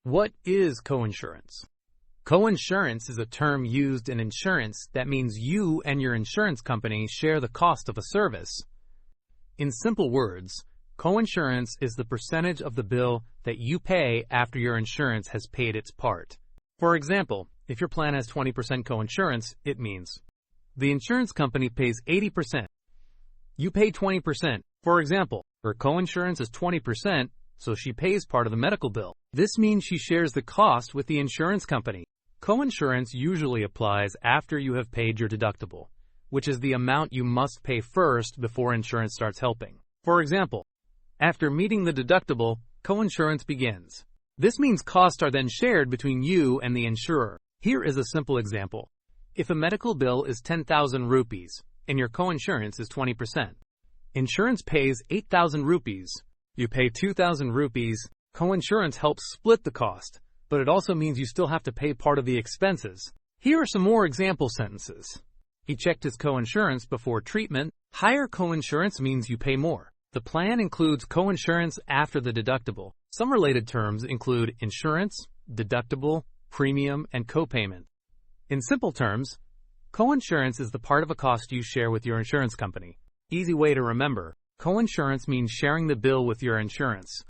What is coinsurance? Coinsurance is a term used in insurance that means you and your insurance company share the cost of a service. In simple words, coinsurance is the percentage of the bill that you pay after your insurance has paid its part. For example, if your plan has 20% coinsurance, it means the insurance company pays 80%. You pay 20%. For example, her coinsurance is 20%, so she pays part of the medical bill. This means she shares the cost with the insurance company. Coinsurance usually applies after you have paid your deductible, which is the amount you must pay first before insurance starts helping. For example, after meeting the deductible, coinsurance begins. This means costs are then shared between you and the insurer. Here is a simple example. If a medical bill is 10,000 rupees and your coinsurance is 20%, insurance pays 8,000 rupees. You pay 2,000 rupees. Coinsurance helps split the cost, but it also means you still have to pay part of the expenses. Here are some more example sentences. He checked his coinsurance before treatment. Higher coinsurance means you pay more. The plan includes coinsurance after the deductible. Some related terms include insurance, deductible, premium, and copayment. In simple terms, coinsurance is the part of a cost you share with your insurance company. Easy way to remember, coinsurance means sharing the bill with your insurance.